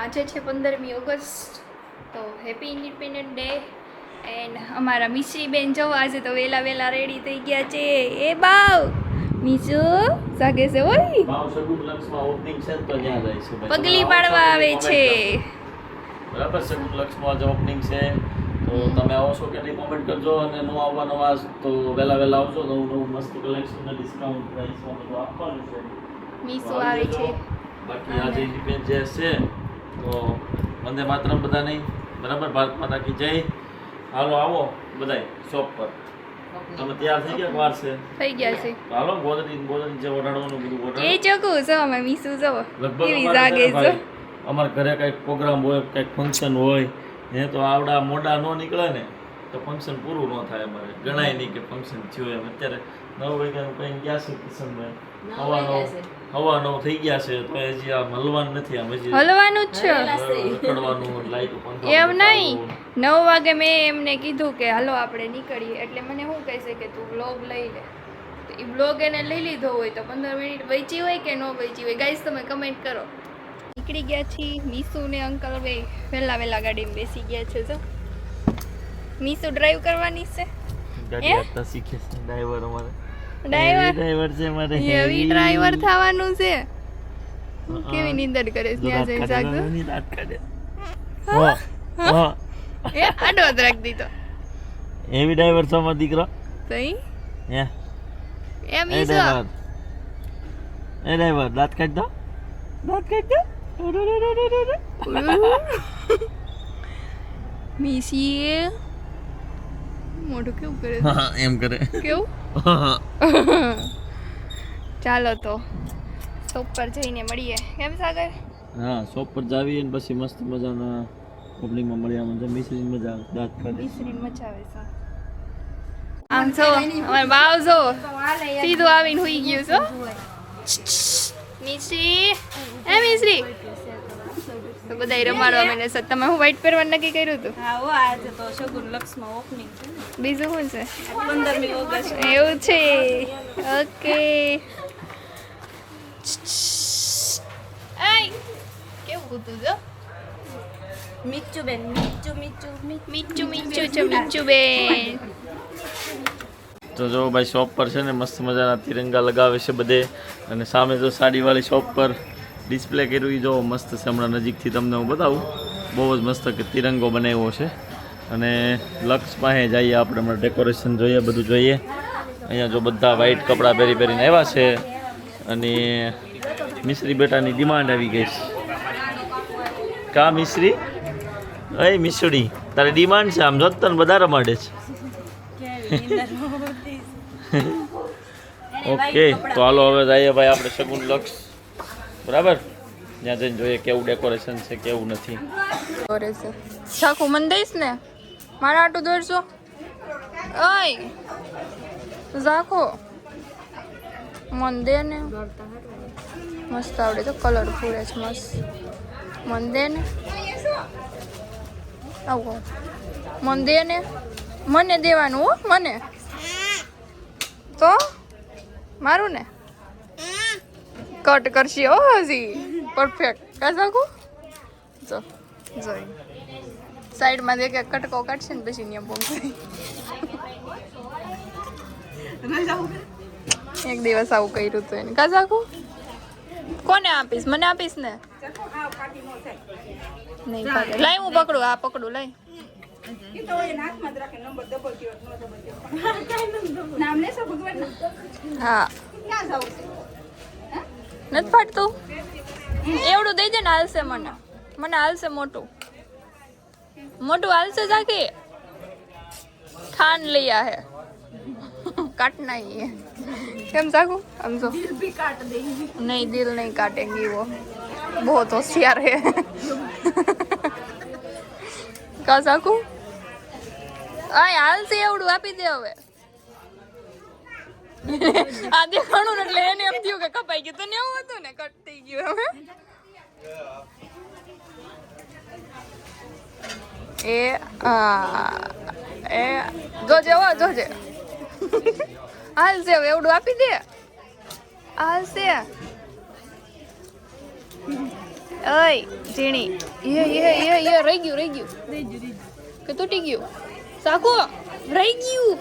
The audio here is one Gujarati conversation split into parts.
આજે છે 15મી ઓગસ્ટ, તો હેપી ઇન્ડિપેન્ડન્ટ ડે. એન્ડ અમારા મિશ્રી બેન જો આજે તો વેલા રેડી થઈ ગયા છે. એ બાવ મીસુ જાગે છે ઓય, ઓપનિંગ છે તો ત્યાં જાય છે. પગલી પાડવા આવે છે. બરાબર, સગુન લક્ષમાં જે ઓપનિંગ છે તો તમે આવો છો કે નહીં કોમેન્ટ કરજો, અને નો આવવાનો વાસ તો વહેલા આવજો. નવું મસ્ત કલેક્શન ને ડિસ્કાઉન્ટ પ્રાઇસમાં બધું આપવાનું છે. મીસુ આવે છે. બાકી આજે ઇન્ડિપેન્ડન્સ ડે છે તો વંદે માતરમ બધા નહીં, બરાબર, ભારત માતા કી જય. હાલો આવો બધાય શોપ પર. તમે તૈયાર થઈ ગયા? વાર છે, થઈ ગયા છે. તો હાલો ગોદડી જે ઓઢાડવાનું બધું ઓઢાડો. એ ચકુ જો અમે મીસુ જો લગભગ કેવી જાગે છે. અમારા ઘરે કંઈક પ્રોગ્રામ હોય, કંઈક ફંક્શન હોય એ તો આવડા મોડા ન નીકળે ને તો ફંક્શન પૂરું ન થાય. અમારે ગણાય નહીં કે ફંક્શન થયું એમ. અત્યારે 9 વાગ્યાનું કંઈ ગયા છે કિશનભાઈ, હવા 9 થઈ ગયા છે તો હજી આ હલવાનું નથી. આમ હજી હલવાનું જ છે, રખડવાનું, લાઈટ પંખા એમ નહીં. 9 વાગે મેં એમને કીધું કે હાલો આપણે નીકળીએ, એટલે મને શું કહેશે કે તું બ્લોગ લઈ લે. તો એ બ્લોગ એને લઈ લીધો હોય તો 15 મિનિટ બચી હોય કે ન બચી હોય, ગાઈસ તમે કમેન્ટ કરો. નીકળી ગયા છીએ. મીસુ ને અંકલ બે વહેલા ગાડીમાં બેસી ગયા છે. જો મીસુ ડ્રાઈવ કરવાની છે. ગાડી આપતા શીખે છે ડ્રાઈવર. અમારે ડ્રાઈવર છે અમારે, હેવી ડ્રાઈવર થવાનું છે. કેવી નીંદર કરે છે ત્યાં જઈને જાગતો. એ આડો જ રાખ દીધો. હેવી ડ્રાઈવર છો અમારો દીકરો. સહી હે એ એ મીસુ ડ્રાઈવર દાંત કાઢ દો, દાંત કાઢ દો. મીસી મોઢું કેવું કરે છે? એમ કરે કેવું? ચાલો તો શોપ પર જઈને મળીએ. કેમ સાગર? હા, શોપ પર જાવી અને પછી મસ્ત મજાના પબ્લિકમાં મળ્યા મને મિશ્રી મજા આવે, દાંત કાઢે. મિશ્રી મજા આવે છે. આમ જો અમાર બાવ જો સીધું આવીને હુઈ ગયું છો. મિશ્રી એ મિશ્રી તો બધાય રમાડવા મને છે. તમે હું વ્હાઈટ પહેરવાનું નક્કી કર્યું હતું? હા હો, આજે તો સગુન લક્ષમાં ઓપનિંગ છે ને. બીજું શું છે? 15મી ઓગસ્ટ. એવું છે. ઓકે. આય કેવું કૂતું જો મીચું બેન, મીચું બેન. તો જો ભાઈ શોપ પર છે ને મસ્ત મજાના તિરંગા લગાવે છે બધે, અને સામે જો સાડીવાળી શોપ પર ડિસ્પ્લે કર્યું જો મસ્ત છે. હમણાં નજીકથી તમને હું બતાવું. બહુ જ મસ્ત કે તિરંગો બનાવ્યો છે. અને લક્ષ પાસે જઈએ આપણે, હમણાં ડેકોરેશન જોઈએ, બધું જોઈએ. અહીંયા જો બધા વ્હાઈટ કપડાં પહેરીને આવ્યા છે. અને મિશ્રી બેટાની ડિમાન્ડ આવી ગઈ છે. કા મિશ્રી? અય મિશ્રી તારી ડિમાન્ડ છે. આમ જોત તને બધા રમાડે છે. ઓકે, તો હાલો હવે જઈએ ભાઈ આપણે સગુન લક્ષ, બરાબર. ત્યાં જઈને જોઈએ કેવું ડેકોરેશન છે કેવું નથી. શાખું મન દઈશ ને મારા આટું દોરશો? ઓય ઝાખો મન દે ને. મસ્ત આવડે તો, કલરફુલ છે મસ્ત. મન દે ને, આવું મન દે ને. મને દેવાનું હો, મને તો મારું ને કટ કરશે હો હજી. પરફેક્ટ કાઢું જો જોઈ સાઈડમાં દે કે કટકો કાઢશે ને પછી નિયમ પહોંચે. એક દિવસ આવું કર્યું હતું એને. કાજાકુ કોને આપીશ? મને આપીશ ને? નહીં કાઢે. લાય હું પકડું. આ પકડું લાય. હા નથી ફાટતું. એવડું દઈ દે ને, હાલશે. મને હાલશે. મોટું હાલશે. જાકી ખાન लिया है काटना ही है. કેમ સાકू हम तो नहीं दिल नहीं काटेंगी वो बहुत होशियार है. કા સાકू આ હાલશે. એવડું આપી દે હવે. આ દેખાણું એટલે એને એમ થયું કે કપાઈ ગયું. તને એવું હતું ને કટ થઈ ગયું. હવે એ જોજે હાલશે. હવે એવડું આપી દે. હાલશે. ઓય ઝીણી એ રહી ગયું કે તૂટી ગયું સાકુ રહી ગયું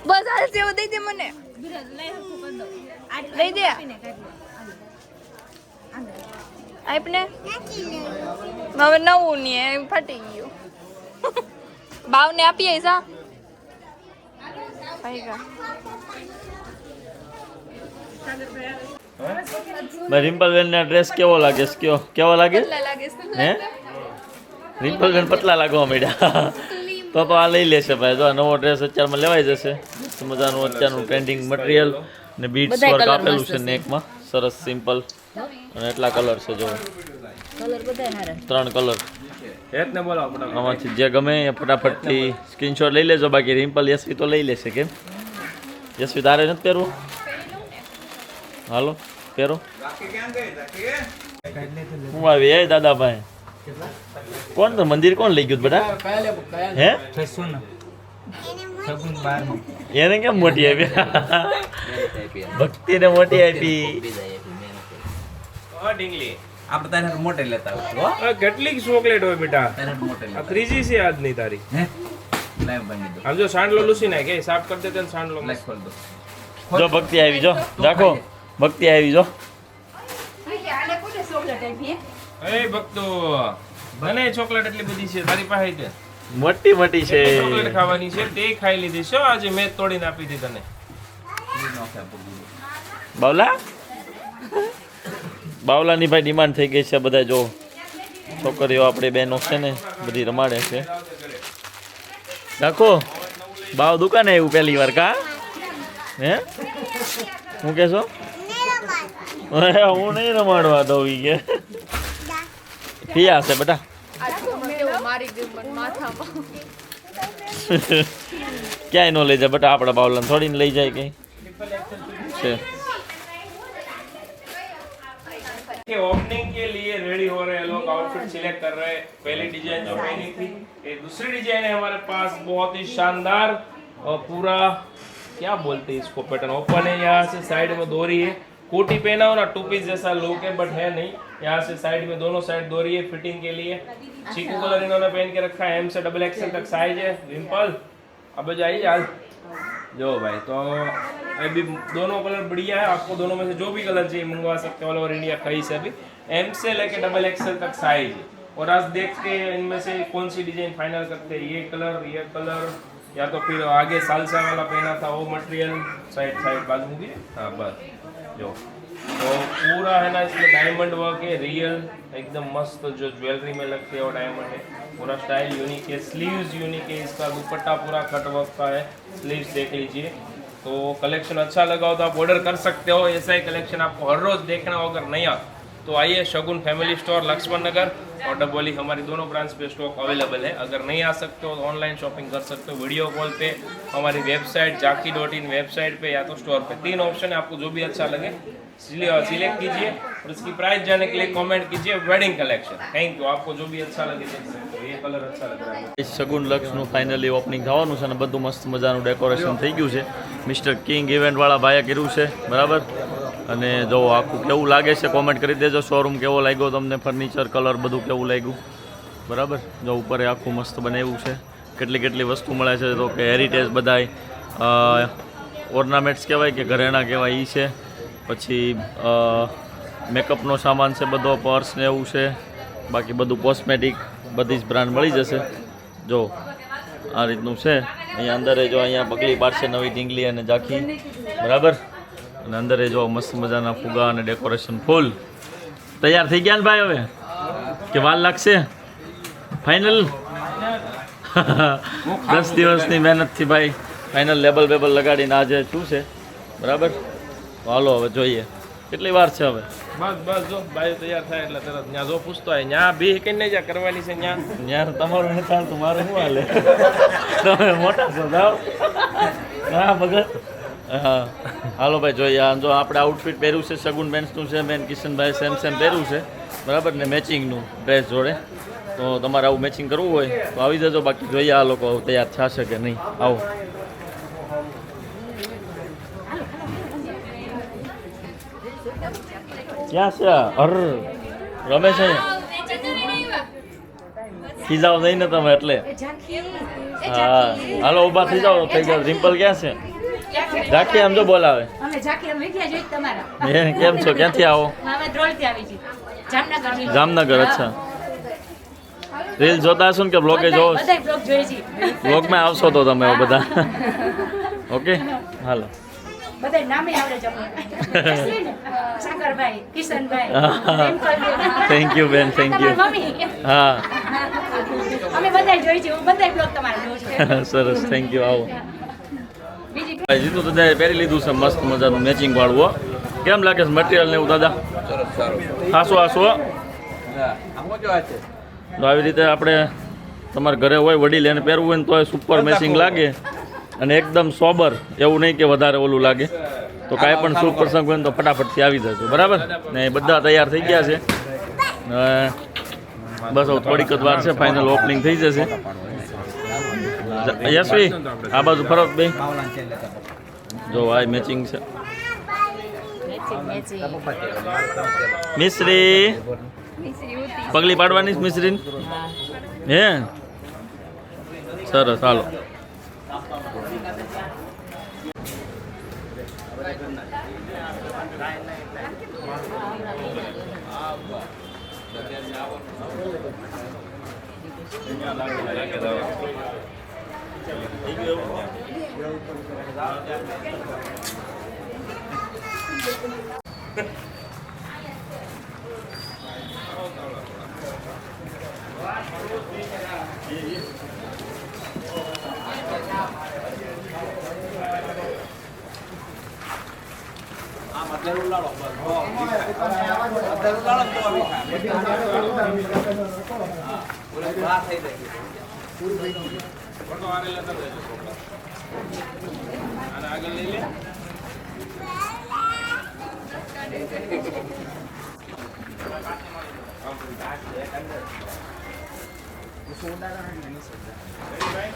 બસ હાલ સેવ દઈ દે મને લઈ દે આપને હવે નવું ને ફાટી ગયું બાવને આપીએ સા ભાઈ ભાઈ રિમ્પલબેન ના ડ્રેસ કેવો લાગે છે? કયો કેવો લાગે લાગે હે? રિમ્પલબેન પતલા લાગવા માંડ્યા તો આ લઈ લેશે ભાઈ. જો આ નવો ડ્રેસ અત્યારમાં લેવાઈ જશે. મસ્ત મજાનું અત્યારનું ટ્રેન્ડિંગ મટીરિયલ ને બીટ્સ વર્ક આપેલું છે નેકમાં. સરસ સિમ્પલ અને એટલા કલર છે જો 3 કલર. આમાંથી જે ગમે એ ફટાફટથી સ્ક્રીનશોટ લઈ લેજો. બાકી રિમ્પલ યશવી તો લઈ લેશે. કેમ યશવી તારે નથી પહેરવું? હાલો પહેરો. હું આવી એ દાદાભાઈ કોણ તો મંદિર કોણ લઈ ગયું બેટા? હે એને કેમ મોટી આપી? ભક્તિને મોટી આપી. આપણે તારે મોટે લેતા આવો. કેટલીક ચોકલેટ હોય બેટા? તારે મોટે આ ત્રીજી છે આજની તારી. લાઈવ બની દો. આમ જો સાંડલો લૂસી નાખ, એ સાફ કરી દે તને સાંડલો. લાઈવ ખોલ દો. જો ભક્તિ આવી જો રાખો. ભક્તિ આવી જો. એ ભક્તો મને ચોકલેટ એટલી બધી છે તારી પાસે છે? મોટી મોટી છે. ચોકલેટ ખાવાની છે તે ખાઈ લીધી છે. આજે મેં તોડીને આપી હતી તને. બાવલા બાવલાની ભાઈ ડિમાન્ડ થઈ ગઈ છે. બધા જો છોકરીઓ આપણે બહેનો છે ને બધી રમાડે છે. રાખો બાવ દુકાને આવ્યું પહેલી વાર કા? હે હું કહેશો? હું નહીં રમાડવા દઉં ઈ કે પિયા છે બેટા. ક્યાંય ન લઈ જાય બેટા. આપણા બાવલાને થોડીને લઈ જાય કઈ છે. कि ओपनिंग के लिए रेडी हो रहे हैं लोग, आउटफिट सिलेक्ट कर रहे हैं. पहली डिजाइन जो पहनी थी ये दूसरी डिजाइन है हमारे पास. बहुत ही शानदार और पूरा क्या बोलते हैं इसको पैटर्न ओपन है. यहाँ से साइड में डोरी है. कोटी पहना हो ना टू पीस जैसा लुक है बट है नहीं. यहाँ से साइड में दोनों साइड डोरी है फिटिंग के लिए. चीकू कलर इन्होंने पहन के रखा है. एम से डबल एक्सएल तक साइज है. रिम्पल अब जाइए आज जो भाई. तो अभी दोनों कलर बढ़िया है. आपको दोनों में से जो भी कलर चाहिए मंगवा सकते हो ऑल ओवर इंडिया कहीं से भी. एम से लेके डबल एक्सएल तक साइज है. और आज देखते हैं इनमें से कौन सी डिजाइन फाइनल करते हैं. ये कलर या तो फिर आगे सालसा वाला पहना था वो मटेरियल साइड बाजू में भी. हाँ बस जो तो पूरा है ना इसमें डायमंड वर्क है रियल एकदम मस्त. जो ज्वेलरी में लगते हैं वो डायमंड है. पूरा स्टाइल यूनिक है. स्लीव्स यूनिक है. इसका दुपट्टा पूरा कट वर्क का है. स्लीव्स देख लीजिए. तो कलेक्शन अच्छा लगा हो तो आप ऑर्डर कर सकते हो. ऐसा ही कलेक्शन आपको हर रोज देखना हो. अगर नहीं आ तो आइए शगुन फैमिली स्टोर लक्ष्मण नगर और डबोली हमारी दोनों ब्रांच पे स्टॉक अवेलेबल है. अगर नहीं आ सकते हो तो ऑनलाइन शॉपिंग कर सकते हो. वीडियो कॉल पे हमारी वेबसाइट जाकी.in वेबसाइट पे या तो स्टोर पे 3 ऑप्शन है. आपको जो भी अच्छा लगे सिलेक्ट कीजिए और इसकी प्राइस जानने के लिए कमेंट कीजिए. Wedding collection. Thank you. आपको जो भी अच्छा लगे देख सकते हो. ये कलर अच्छा लग रहा है. શગુન લક્ષનું ફાઇનલી ઓપનિંગ થવાનું છે અને બધું મસ્ત મજાનું ડેકોરેશન થઈ ગયું છે. મિસ્ટર કિંગ ઇવેન્ટવાળા ભાઈએ કર્યું છે બરાબર. અને જો આખું કેવું લાગે છે કોમેન્ટ કરી દેજો. શોરૂમ કેવો લાગ્યો તમને? ફર્નિચર કલર બધું કેવું લાગ્યું બરાબર. જો ઉપર આખું મસ્ત બનાવ્યું છે. કેટલી વસ્તુ મળે છે તો કે હેરિટેજ બધાય ઓર્નામેન્ટ્સ કહેવાય કે ઘરેણાં કહેવાય એ છે. પછી મેકઅપનો સામાન છે બધો, પર્સ ને એવું છે. બાકી બધું કોસ્મેટિક બધી જ બ્રાન્ડ મળી જશે. જો આ રીતનું છે. અહીંયા અંદર જો અહીંયા પગલી પાડશે નવી ઢીંગલી અને ઝાંખી બરાબર. અને અંદર જો મસ્ત મજાના ફુગા અને ડેકોરેશન ફૂલ તૈયાર થઈ ગયા ને ભાઈ? હવે કે વાર લાગશે? ફાઇનલ 10 દિવસની મહેનતથી ભાઈ ફાઇનલ લેબલ બેબલ લગાડીને આજે શું છે બરાબર. હાલો હવે જોઈએ કેટલી વાર છે હવે. બસ જો બાય તૈયાર થાય એટલે તરત ન્યા જો પૂછતો હોય ન્યા બી કઈને જ્યાં કરવાની છે યાર તમારું નથી ચાલતું મારું શું હાલે? તમે મોટા છો જાઓ. હા ભગત. હા હાલો ભાઈ જોઈએ. આ જો આપણે આઉટફિટ પહેર્યું છે શગુન બેન્સનું છે. બેન કિશનભાઈ સેમ પહેર્યું છે બરાબર ને મેચિંગનું ડ્રેસ જોડે. તો તમારે આવું મેચિંગ કરવું હોય તો આવી જજો. બાકી જોઈએ આ લોકો તૈયાર થશે કે નહીં. આવો ક્યાં છે? રમે છે ખીજાવ નહીં ને તમે એટલે હા હાલો ઊભા થઈ જાઓ થઈ જાઓ રિમ્પલ ક્યાં છે ઝાંખી આમ જો બોલાવે અમે ઝાંખી અમે વિદ્યા જોઈ તમારા કેમ છો ક્યાંથી આવો અમે ધ્રોળથી આવી છીએ જામનગર જામનગર અચ્છા રીલ જોતા હશો ને કે બ્લોગે જોવો બધાય બ્લોગ જોઈએ છીએ બ્લોગમાં આવશો તો તમે બધા ઓકે હાલો બધાય નામે આવડે છે અમને સાગરભાઈ કિશનભાઈ થેન્ક યુ બેન થેન્ક યુ મમ્મી હા અમે બધાય જોઈએ છીએ હું બધાય બ્લોગ તમારા જોઉં છું સરસ થેન્ક યુ આવો બીજી ભાઈ જીતું તો પહેરી લીધું છે મસ્ત મજાનું મેચિંગ વાળું હો. કેમ લાગે છે મટીરિયલ ને એવું દાદા હાસો હાસો આમ જો આ છે તો આવી રીતે આપણે તમારા ઘરે હોય વડીલ એને પહેરવું હોય ને તો સુપર મેચિંગ લાગે અને એકદમ સોબર એવું નહીં કે વધારે ઓલું લાગે તો કાંઈ પણ શુભ પ્રસંગ હોય ને તો ફટાફટથી આવી જજો બરાબર ને બધા તૈયાર થઈ ગયા છે બસ હવે થોડીક જ વાર છે ફાઇનલ ઓપનિંગ થઈ જશે યશવી આ બાજુ ફરક બે માવલાન ચેન લેતા જો આ મેચિંગ છે મિશ્રી પગલી પાડવાની છે મિશ્રી હે સરસ હાલો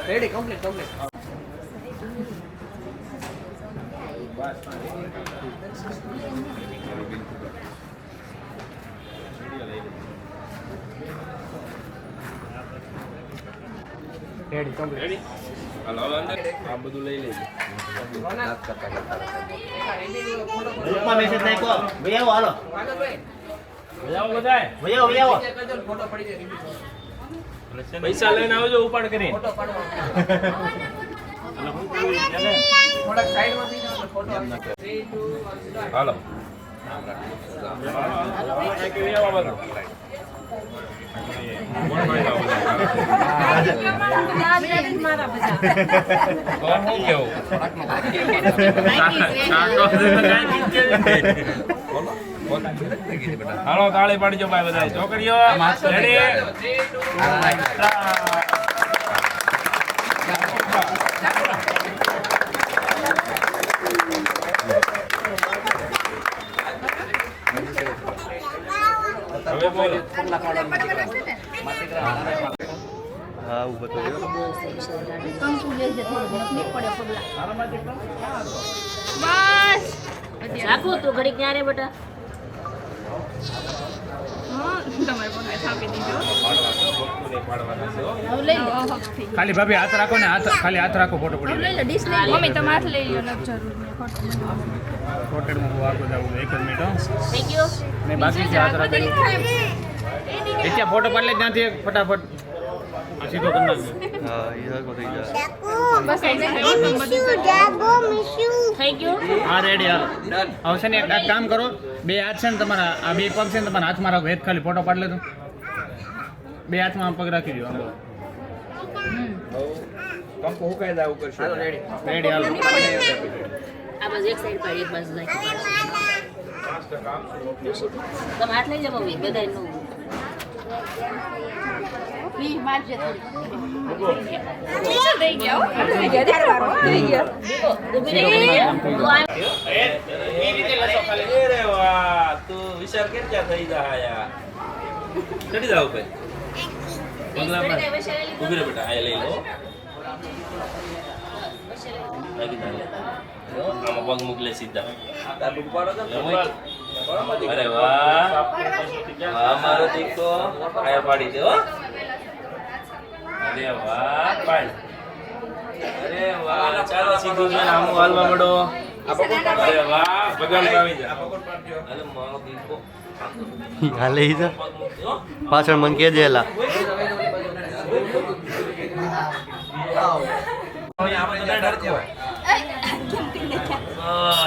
રેડી કમ્પ્લીટ રેડી હાલો હાલો અંદર આ બધું લઈ લેજો ગ્રુપમાં મેસેજ નાખ્યો ભાઈ આવો હાલો જાઓ બધાય ભાઈ આવો પૈસા લઈને આવજો ઉપાડ કરીને હાલો મારા બધા હાલો તાળી પાડજો ભાઈ બધા છોકરીઓ રેડી હવે બોલો બસ રાખો તો ઘડીક ત્યાં રે બેટા તમારે પગલે થાપી દીધો ખાલી ભાભી હાથ રાખો ને ખાલી હાથ રાખો ફોટો પડી લઈ લો ડીશ લઈ લો મમ્મી તમે હાથ લઈ લો નથી જરૂર ને ફોટો ફોટેડમાં બહુ આગળ જવું એક જ મિનિટ હો. થેન્ક યુ ને બાકી છે હાથ રાખેલું ત્યાં ફોટો પાડી લે ત્યાંથી એક ફટાફટ આ સીધો કરી નાખજો બસ થેન્ક યુ હા રેડી હાલો હવે છે ને એક કામ કરો બે હાથ છે ને તમારા આ બે પગ છે ને તમારા હાથમાં રાખો એક ખાલી ફોટો પાડી લેતો બે હાથમાં પગ રાખી દો કંકુ હુકાઈ જાય ઉપર છે રેડી હાલો આ બાજુ એક સાઈડ પાડી એક બાજુ નાખી તમે હાથ લઈ જાવ મમ્મી બધાય નું પ્લીઝ મારજે થોડી થઈ ગયા થઈ ગયા ઉભી રહી અરે વાહ તું વિચાર કેટલા થઈ જાય ચડી જાવ ઉપર પગલામાં ઉભી રહે બેટા આ લઈ લો આમાં પગ મૂકલે સીધા તાર પગ પાડો તો અરે વાહ વાહ મારો દીકરો આયા પાડી દે હો અરે વાહ પાડ અરે વાહ ચાલો સીધું જોઈને આમ હાલવા મળો અરે વાહ ભગવાન આવી જા અરે મારો દીકરો હાલે ઈ તો પાછળ મન કે જેલા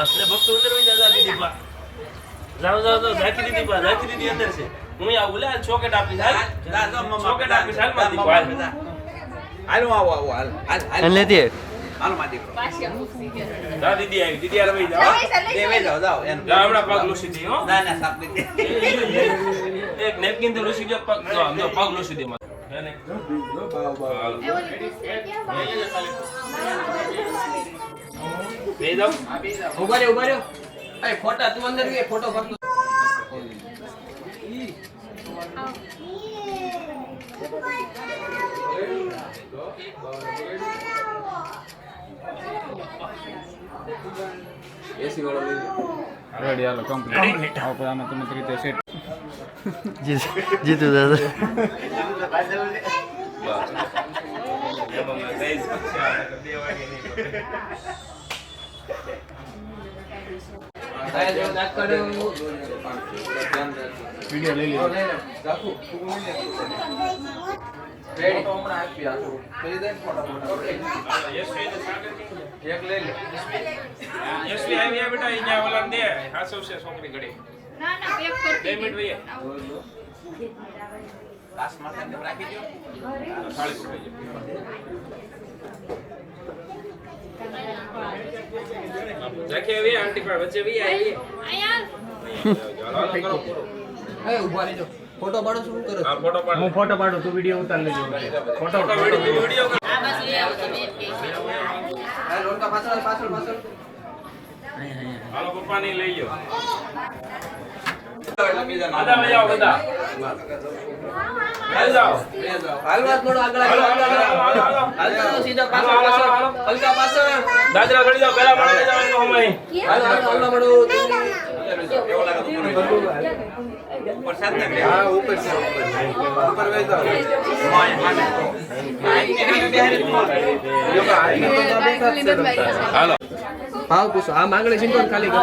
એટલે ભક્તો અંદર વહી જા દીદી પા જાઓ જાઓ તો ઝાકી દીદી પા ઝાકી દીદી અંદર છે હું આ ઉલા ચોકેટ આપી હાલ ચોકેટ આપી હાલ માં દીકરો હાલ અને લેતી હાલો માં દીકરો જા દીદી આવી દીદી હાલ વહી જાઓ જાઓ એમ જા હમણાં પગ લૂસી દી હો ના ના સાપ દીધી એક નેપકિન તો લૂસી ગયો પગ જો પગ લૂસી દે મારે બે જાઓ ઉભા રહ્યો એ ફોટા તું અંદર ગઈ ફોટો પાડતો એસી વાળો લઈ રેડી હાલો કમ્પ્લીટ આવો પછી આમાં તમે રીતે સેટ જીતું દાદા આયા જો નાક કર્યો વિડિયો લઈ લીધો રાખો રેડી હમણાં આપી આજો કરી દે ફોટો એક લઈ લે યશવી આવી આ બેટા અહીંયા ઓલા દે હાસવ છે છોકરી ઘડી ના ના પેક કરતી 2 મિનિટ વઈએ લાસ્ટ માં તેમ રાખી દો થાળી પકડી જાકે આવી આંટી પર વચ્ચે વી આવી અહીંયા ચાલો કરો પૂરો એ ઉભા રહેજો ફોટો પાડો શું કરો આ ફોટો પાડ હું ફોટો પાડું તું વિડિયો ઉતાર લેજો ફોટો વિડિયો આ લોટકા પાછળ હાલો પપ્પાની લઈ લ્યો આદા લઈ આવો બધા હાલ જાઓ હાલવા થોડો આગળ હાલ સીધા પાછળ હલકા પાછળ દાદરા ઘડી જાઓ પેલા પાડો લઈ જાઓ હમણાં હાલ મળો કેવો લાગે ઉપર સાથે હા ઉપર છે ઉપર વઈ જાઓ હાલો ભાવ પૂછો આ માંગણી સિંધોન ખાલી કરે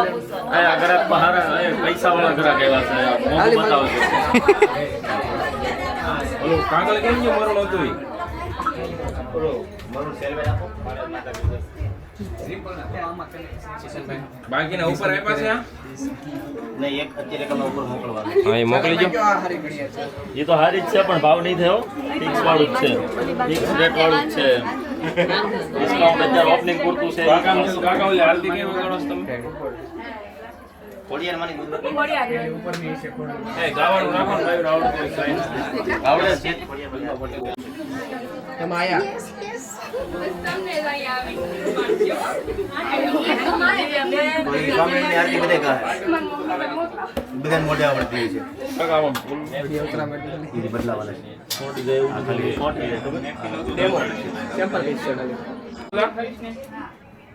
આ ગ્રાહક પહારા પૈસા વાળા ગ્રાહક એવા છે મોંઘું બતાવો છો ઓલું કાગળ કેમ છે મરણ હતું ઈ? બાકીના ઉપર આપ્યા છે આ? નહીં એક અત્યારે કલા ઉપર મોકલવાનું હા એ મોકલી જો આ હારી ઘડિયા છે એ તો હારી જ છે પણ ભાવ નહીં થયો ફિક્સ વાળું જ છે ફિક્સ રેટ વાળું જ છે ડિસ્કાઉન્ટ અત્યારે ઓપનિંગ પૂરતું છે કાકા ઓલી આરતી કેમ કરો છો તમે કોડિયાર માની ગુજરાતી એ ગાવાનું રાખો ને ભાઈ રાવણ કોઈ સાઈન આવડે છે તમે આયા તમને જ અહીંયા આવી કોઈ સ્વામિનારાયણની આરતી બધે ગાય બધાને મોઢે આવડતી હોય છે કાકા આમ એ બદલાવાના છે છોટી જાય એવું ખાલી છોટી જાય ખબર ડેમો સેમ્પલ પીસ છે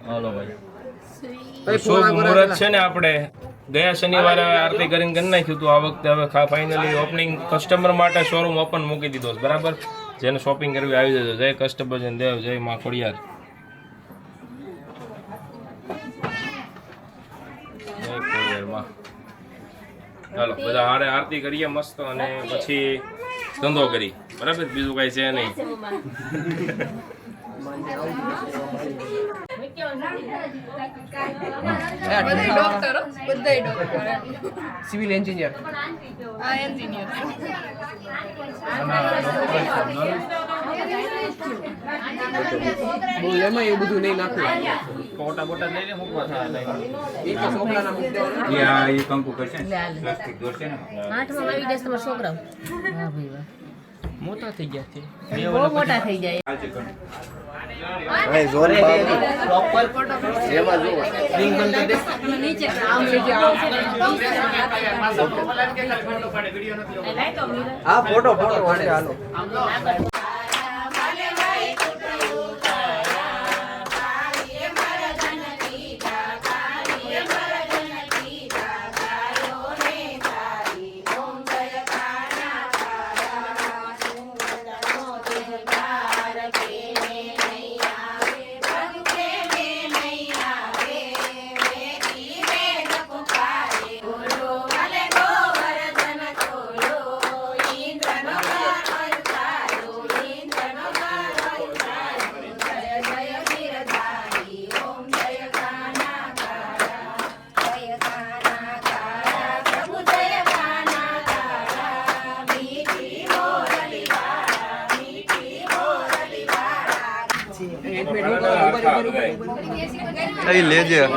હાલો ભાઈ શુભ મુહૂર્ત છે ને આપણે ગયા શનિવારે આરતી કરીને કરી નાખ્યું હતું આ વખતે હવે ફાઇનલી ઓપનિંગ કસ્ટમર માટે શોરૂમ ઓપન મૂકી દીધો છે બરાબર જેને શોપિંગ કરવી આવી જજો જય કસ્ટમર જન દેવ જય માં ખોડિયાર જય ખોડિયાર માં ચાલો બધા હારે આરતી કરીએ મસ્ત અને પછી ધંધો કરી બરાબર બીજું કઈ છે નહીં બધાય ડોક્ટરો બધાય ડોક્ટર સિવિલ એન્જિનિયર આ એન્જિનિયર બહુ એમાં એવું બધું નહીં નાખવું ફોટા બોટા લઈને મૂકવા થાય એ તો છોકરાના મૂકી દેવાનું એ કંકુ કરશે ને પ્લાસ્ટિક દોરશે ને આઠમાં આવી જશે તમારા છોકરાઓ હા ભાઈ વાહ મોટા થઈ ગયા છે બહુ મોટા થઈ જાય ભાઈ જોરે પ્રોપર એમાં જો રિંગ બંધ કરી દે નીચે હા ફોટો પાડે હાલો અહીં લેજે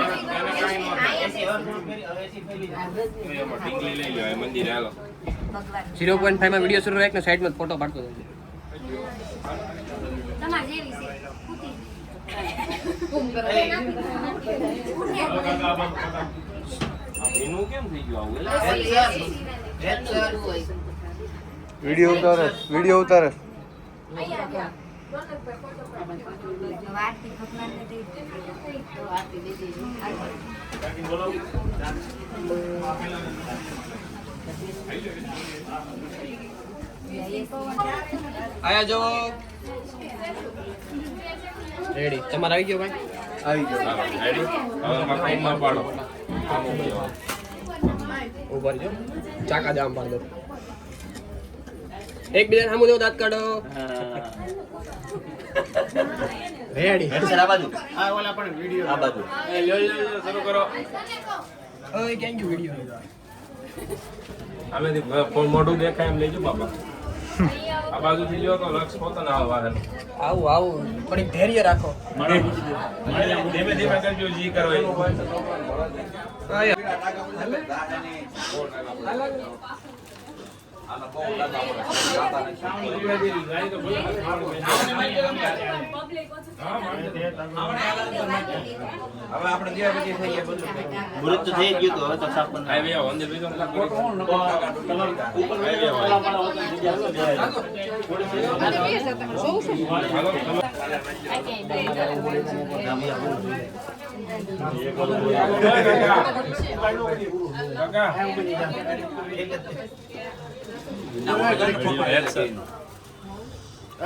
ટીંગલી લઈ લો એ મંદિરે હાલો 0.5 માં વિડિયો શરૂ રાખને સાઈડમાં ફોટો પાડતો હતો. એનું કેમ થઈ ગયું આવું વિડીયો ઉતારે આયા જો રેડી તમારે આવી ગયો ભાઈ આવી ગયો રેડી હવે મકાઈમાં પાડો આમ ઉભો ઉપર જો ચાકા જામ પાડ દો એકબીજાને સામું જો દાંત કાઢો રેડી હેડસેટ આ બાજુ આ ઓલા પણ વિડિયો આ બાજુ એ લ્યો શરૂ કરો ઓય કેમ ગયું વિડિયો આમેથી ફોન મોઢું દેખાય એમ લેજો બાપા આ બાજુથી લ્યો તો લક્ષ પોતાના આવે વાહન આવું પણ એક ધૈર્ય રાખો ધીમે ધીમે કરજો જી કરો એ હવે આપણે જે બધી થઈ ગયા બધું મુરત તો થઈ ગયું તો હવે તો સાફ બંધ આવી આવો અંદર બીજો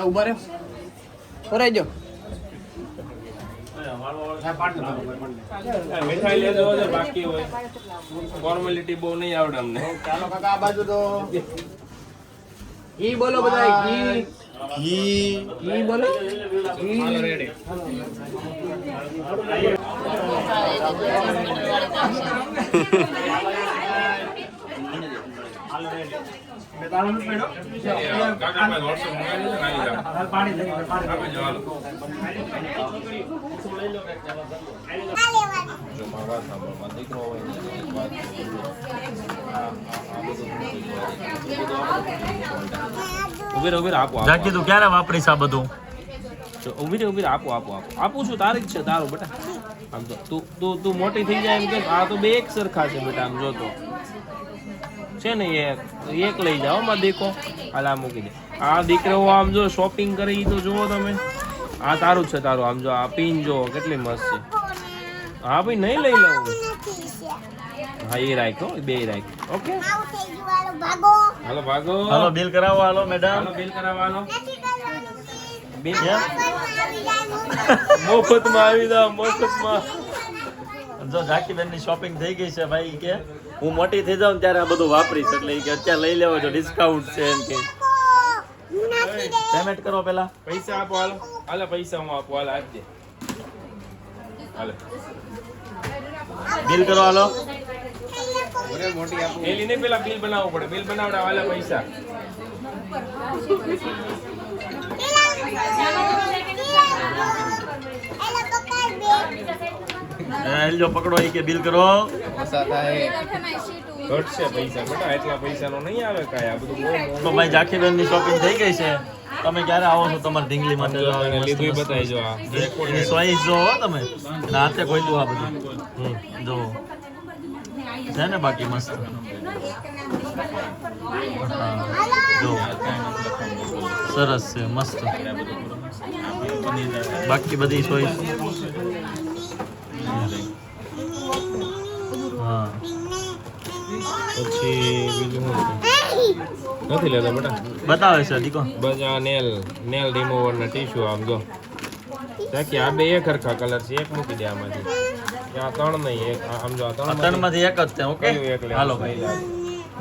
ઉભા રહો ઓરાઈ જો મીઠાઈ લેજો જો બાકી હોય ફોર્મેલિટી બહુ નહીં આવડે અમને ચાલો કાકા આ બાજુ તો ઘી બોલો બધા ઘી બોલો ઘી રેડી કાકા ભાઈ WhatsApp મંગાવી દેજો ને આવી જાવ આપી જાવ હાલો જો મારા વાત સાંભળો મારો દીકરો હોય ને વાત ઉભી આપો જાકી તું ક્યારે વાપરીશ આ બધું ઉભી આપો આપું છું તારી જ છે તારો બેટા આમ તો તું મોટી થઈ જાય એમ કે આ તો બે એક સરખા છે બેટા આમ જોતો છે ને એક લઈ જાઓ માં દેખો હાલ આ મૂકી દે આ દીકરો આમ જો શોપિંગ કરી તો જુઓ તમે આ તારું જ છે તારું આમ જો આ પિન જો કેટલી મસ્ત છે હા ભાઈ નહીં લઈ લઉં હા એ રાખો બે રાખ ઓકે હાલો ભાગો હાલો બિલ કરાવો હાલો મેડમ હાલો બિલ કરાવવાનો બિલ મફતમાં આવી જાવ મફતમાં જો જાકીબેન ની શોપિંગ થઈ ગઈ છે ભાઈ કે હું મોટી થઈ જાઉં ત્યારે આ બધું વાપરીશ એટલે ઈ કે અત્યારે લઈ લેવો જો ડિસ્કાઉન્ટ છે એમ કે પેમેન્ટ કરો પેલા પૈસા આપો હાલો હાલો પૈસા હું આપો હાલ આપજે હાલો બિલ કરો હાલો એલી ને પેલા બિલ બનાવવું પડે બિલ બનાવડા વાલા પૈસા હેલજો પકડો ઈ કે બિલ કરો ઘટશે પૈસા બેટા એટલા પૈસાનો નહીં આવે કાંઈ આ બધું બહુ તો ભાઈ જાકીબેન ની શોપિંગ થઈ ગઈ છે તમે ક્યારે આવો છો તમારી ઢીંગલી માટે લીધું બતાવી જો આ એની ચોઈસ જો હો તમે એટલે હાથે કોઈ દો આ બધું જો છે ને બાકી મસ્ત હા, જો સરસ છે મસ્ત બાકી બધી ચોઈસ હા પછી બીજું નથી લેતો બેટા બતાવે છે દીકો બધા નેલ રિમૂવર ના ટીશ્યુ આમ જો તાકી આ બે એક હરખા કલર છે એક મૂકી દે આમાંથી આ ત્રણ નહીં એક આમ જો આ ત્રણ ત્રણ માંથી એક જ છે ઓકે કયું એક લેવાનું? હાલો ભાઈ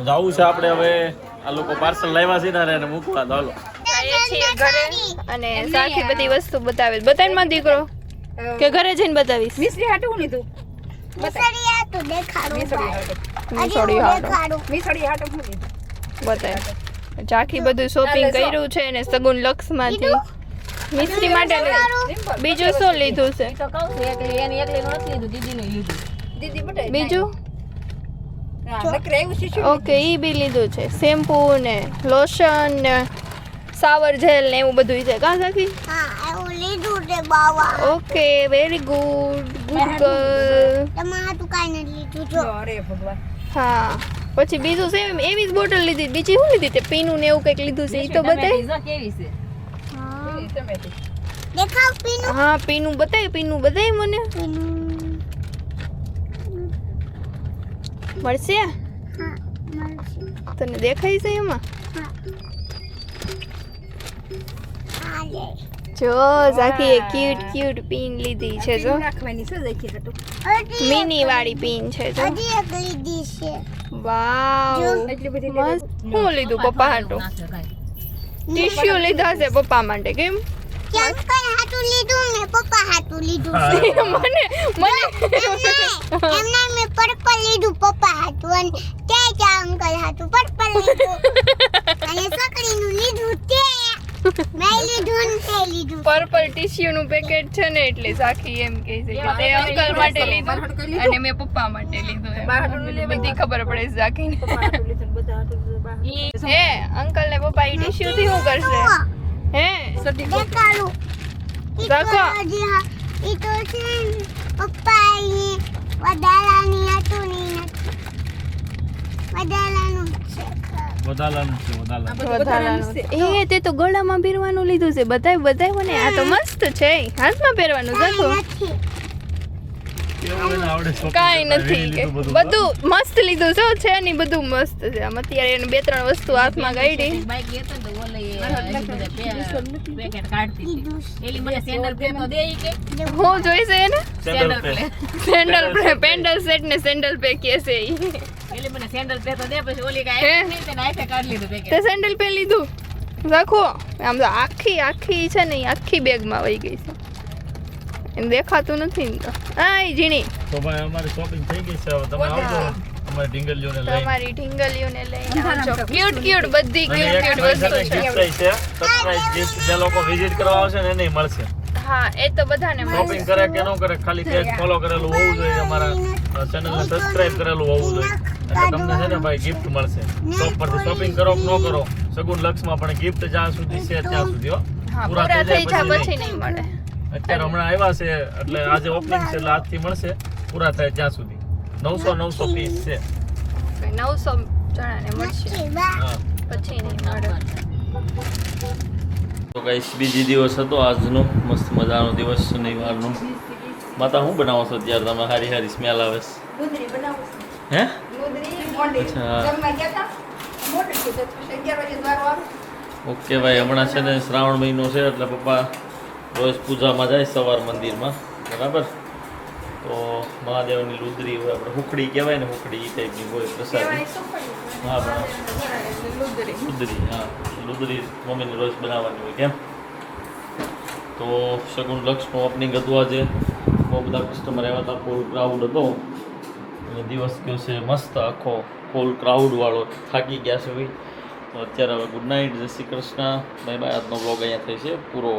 જવું છે આપણે હવે આ લોકો પાર્સલ લાવ્યા છે ને એને મૂકવા તો હાલો આવીએ છીએ ઘરે અને સાખી બધી વસ્તુ બતાવે બતાવીને માં દીકરો કે ઘરે જઈને બતાવીશ મિશ્રી હાટું હું લીધું મિસળી હાટો મિશ્રી હાટું હું લીધું બતાવે ઝાંખી બધું શોપિંગ કર્યું છે ને સગુન લક્ષમાંથી મિસ્ત્રી માટે બીજું શું લીધું છે તો કહું છું એકલી એની એકલી નથી લીધું દીદીનું લીધું બીજું ઓકે ઈ બી લીધું છે શેમ્પુ ને લોશન ને શાવર જેલ ને એવું બધું છે કા સાખી ઓકે વેરી ગુડ ગર્લ અરે ભગવાન હા પછી બીજું સેમ એવી જ બોટલ લીધી બીજી શું લીધી તે પીનું ને એવું કંઈક લીધું છે ઈ તો બતાય જો કેવી છે હા પીનું બતાય મને મળશે તને દેખાય છે એમાં જો ઝાકી ક્યુટ પીન લીધી છે જો રાખવાની છે દેખી તો મિની વાળી પીન છે જો વાવ એટલી બધી મસ્ત શું લીધું પપ્પા હાટુ ટીશ્યુ લીધા છે પપ્પા માટે કેમ પર્પલ ટીશ્યુ નું પેકેટ છે ને એટલે સાખી એમ કહે છે કે તે અંકલ માટે લીધું અને મેં પપ્પા માટે લીધું એમ. બધી ખબર પડે છે સાખીને હે અંકલ ને પપ્પા ઈ ટીશ્યુ થી શું કરશે હે રાખો વધારાનું એ તે તો ગળામાં પહેરવાનું લીધું છે બધાય મને આ તો મસ્ત છે હાથમાં પહેરવાનું રાખો કાઈ નથી કે બધું મસ્ત લીધું છે ને બધું મસ્ત છે આમ અત્યારે એને 2-3 વસ્તુ હાથમાં ગાડી બાઈક ગયો તો ઓલે પેકેટ કાઢતી હતી એલી મને સેન્ડલ પે તો દે કે હું જોઈ છે એને sandal pay sandal pedal set ને સેન્ડલ પે કે છે ઈ એલી મને સેન્ડલ પે તો દે પછી ઓલી હે? કાઈ નહીં તે નાઈફે કાઢ લીધું પેકેટ તે સેન્ડલ પે લીધું રાખો આમ તો આખી છે ને ઈ આખી બેગમાં વહી ગઈ છે એને દેખાતું નથી ને તો આય જીણી તો ભાઈ અમારી શોપિંગ થઈ ગઈ છે હવે તમે આવજો અમારી ઢીંગલીઓને લઈને તમારી ઢીંગલીઓને લઈને આવજો ક્યુટ બધી અને એક ક્યુટ ભાઈ વસ્તુ સાથે છે gift આવી છે સરપ્રાઈઝ ગિફ્ટ જે લોકો વિઝિટ કરવા આવશે ને એને મળશે હા એ તો બધાને શોપિંગ કરે કે ન કરે ખાલી પેજ ફોલો કરેલું હોવું જોઈએ અમારા ચેનલને સબસ્ક્રાઇબ કરેલું હોવું જોઈએ એટલે તમને છે ને ભાઈ ગિફ્ટ મળશે શોપ પરથી શોપિંગ કરો કે ન કરો સગુન લક્ષમાં પણ ગિફ્ટ જ્યાં સુધી છે ત્યાં સુધી હો હા પૂરા પૂરા થઈ થઈ જાય જાય પછી નહીં મળે અત્યારે હમણાં આવ્યા છે એટલે આજે ઓપનિંગ છે એટલે આજથી મળશે પૂરા થાય ત્યાં સુધી 900 પીસ છે 900 જણાને મળશે હા પછી નહીં મળે તો ગાઈસ બીજી દિવસ હતો આજનો મસ્ત મજાનો દિવસ શનિવારનો માતા શું બનાવો છો અત્યારે તમે હારી સ્મેલ આવે છે દૂધરી બનાવું હે દૂધરી મોડી અચ્છા. જમવા ગયા હતા મોડી છે તો 11 વાગે દ્વારો આવે ઓકે ભાઈ હમણાં છે ને શ્રાવણ મહિનો છે એટલે પપ્પા રોજ પૂજામાં જાય સવાર મંદિરમાં બરાબર તો મહાદેવની લુદરી હોય આપણે હુકડી કહેવાય ને હુકડી એ ટાઈપની હોય પ્રસાદી હા લુદરી લુદરી હા લુદરી મમ્મીને રોજ બનાવવાની હોય કેમ તો સગુન લક્ષનું ઓપનિંગ હતું આજે બહુ બધા કસ્ટમર આવ્યા હતા ફૂલ ક્રાઉડ હતો અને દિવસ ગયો છે મસ્ત આખો ફૂલ ક્રાઉડવાળો થાકી ગયા છે ભાઈ તો અત્યારે હવે ગુડ નાઇટ જય શ્રી કૃષ્ણ બાય બાય આજનો બ્લોગ અહીંયા થઈ છે પૂરો